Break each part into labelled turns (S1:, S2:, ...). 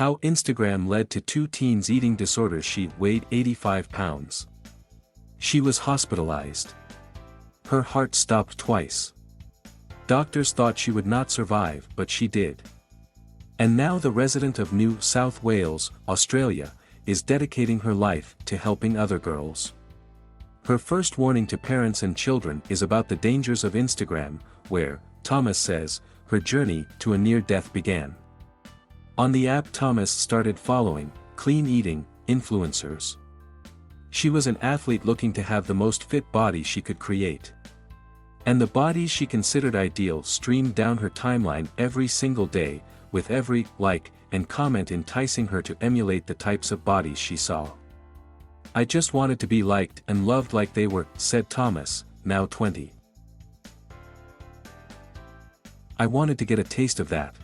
S1: How Instagram led to two teens eating disorders. She weighed 85 pounds. She was hospitalized. Her heart stopped twice. Doctors thought she would not survive, but she did. And now the resident of New South Wales, Australia, is dedicating her life to helping other girls. Her first warning to parents and children is about the dangers of Instagram, where, Thomas says, her journey to a near-death began. On the app, Thomas started following clean eating influencers. She was an athlete looking to have the most fit body she could create. And the bodies she considered ideal streamed down her timeline every single day, with every like and comment enticing her to emulate the types of bodies she saw. "I just wanted to be liked and loved like they were," said Thomas, now 20. "I wanted to get a taste of that.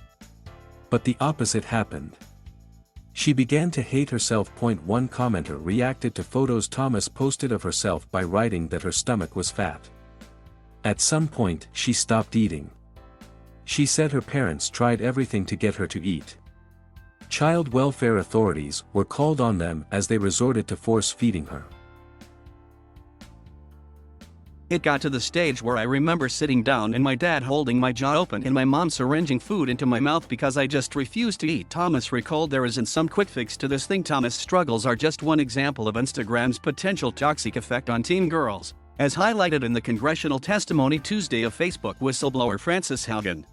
S1: But the opposite happened. She began to hate herself." One commenter reacted to photos Thomas posted of herself by writing that her stomach was fat. At some point, she stopped eating. She said her parents tried everything to get her to eat. Child welfare authorities were called on them as they resorted to force feeding her.
S2: "It got to the stage where I remember sitting down and my dad holding my jaw open and my mom syringing food into my mouth because I just refused to eat," Thomas recalled. There isn't some quick fix to this thing. Thomas' struggles are just one example of Instagram's potential toxic effect on teen girls, as highlighted in the congressional testimony Tuesday of Facebook whistleblower Frances Haugen.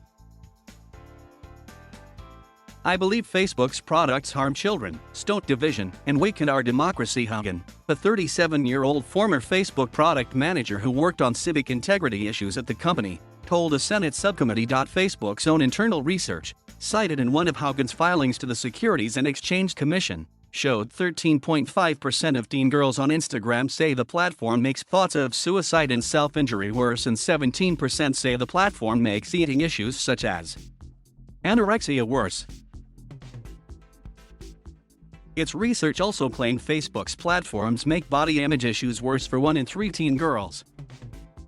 S2: "I believe Facebook's products harm children, stoke division, and weaken our democracy," Haugen, the 37-year-old former Facebook product manager who worked on civic integrity issues at the company, told a Senate subcommittee. Facebook's own internal research, cited in one of Haugen's filings to the Securities and Exchange Commission, showed 13.5% of teen girls on Instagram say the platform makes thoughts of suicide and self-injury worse, and 17% say the platform makes eating issues such as anorexia worse. Its research also claimed Facebook's platforms make body image issues worse for 1 in 3 teen girls.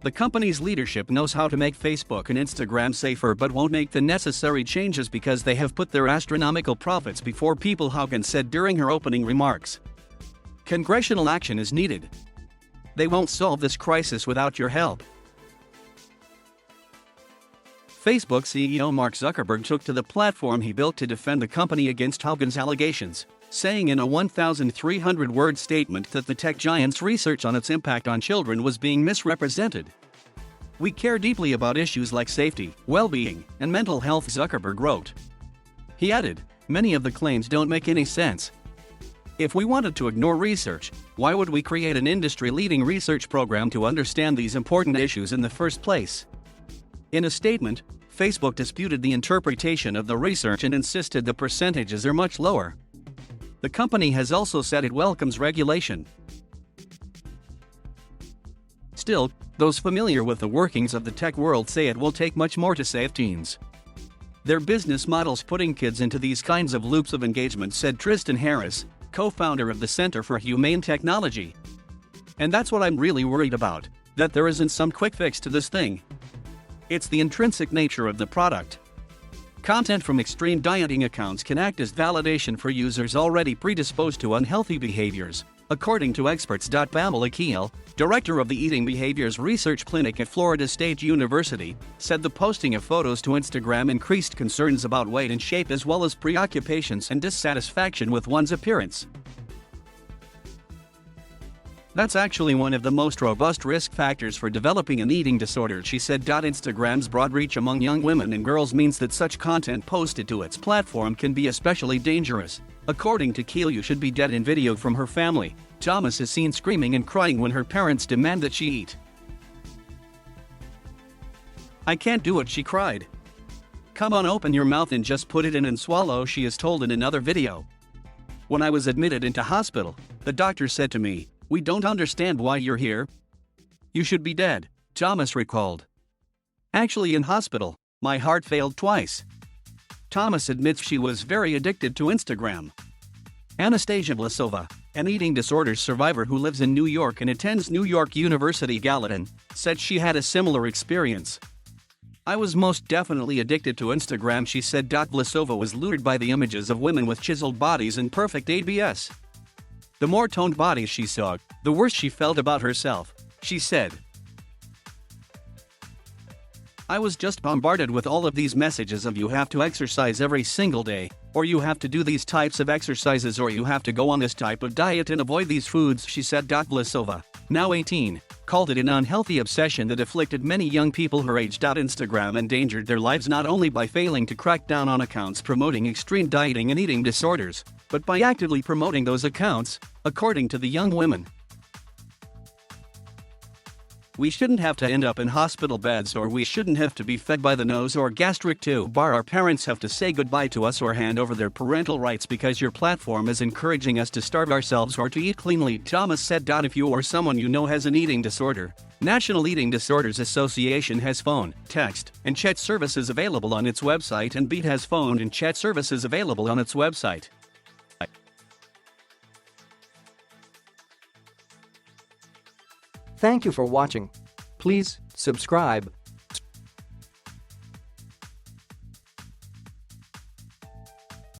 S2: The company's leadership knows how to make Facebook and Instagram safer but won't make the necessary changes because they have put their astronomical profits before people, Haugen said during her opening remarks. "Congressional action is needed. They won't solve this crisis without your help." Facebook CEO Mark Zuckerberg took to the platform he built to defend the company against Haugen's allegations, saying in a 1,300-word statement that the tech giant's research on its impact on children was being misrepresented. "We care deeply about issues like safety, well-being, and mental health," Zuckerberg wrote. He added, "Many of the claims don't make any sense. If we wanted to ignore research, why would we create an industry-leading research program to understand these important issues in the first place?" In a statement, Facebook disputed the interpretation of the research and insisted the percentages are much lower. The company has also said it welcomes regulation. Still, those familiar with the workings of the tech world say it will take much more to save teens. "Their business model's putting kids into these kinds of loops of engagement," said Tristan Harris, co-founder of the Center for Humane Technology. "And that's what I'm really worried about, that there isn't some quick fix to this thing. It's the intrinsic nature of the product. Content from extreme dieting accounts can act as validation for users already predisposed to unhealthy behaviors, according to experts." Pamela Keel, director of the Eating Behaviors Research Clinic at Florida State University, said the posting of photos to Instagram increased concerns about weight and shape as well as preoccupations and dissatisfaction with one's appearance. "That's actually one of the most robust risk factors for developing an eating disorder," she said. Instagram's broad reach among young women and girls means that such content posted to its platform can be especially dangerous. According to Keel, "You should be dead" in video from her family. Thomas is seen screaming and crying when her parents demand that she eat. "I can't do it," she cried. "Come on, open your mouth and just put it in and swallow," she is told in another video. "When I was admitted into hospital, the doctor said to me, 'We don't understand why you're here. You should be dead,'" Thomas recalled. "Actually, in hospital, my heart failed twice." Thomas admits she was very addicted to Instagram. Anastasia Vlasova, an eating disorders survivor who lives in New York and attends New York University Gallatin, said she had a similar experience. I was most definitely addicted to Instagram, she said. Vlasova was lured by the images of women with chiseled bodies and perfect abs. The more toned bodies she saw, the worse she felt about herself, she said. I was just bombarded with all of these messages of you have to exercise every single day, or you have to do these types of exercises, or you have to go on this type of diet and avoid these foods, she said. Vlasova, now 18, called it an unhealthy obsession that afflicted many young people her age. Instagram endangered their lives not only by failing to crack down on accounts promoting extreme dieting and eating disorders, but by actively promoting those accounts, according to the young women. We shouldn't have to end up in hospital beds, or we shouldn't have to be fed by the nose or gastric tube. Our parents have to say goodbye to us or hand over their parental rights because your platform is encouraging us to starve ourselves or to eat cleanly, Thomas said. If you or someone you know has an eating disorder, National Eating Disorders Association has phone, text, and chat services available on its website, and BEAT has phone and chat services available on its website.
S3: Thank you for watching. Please subscribe.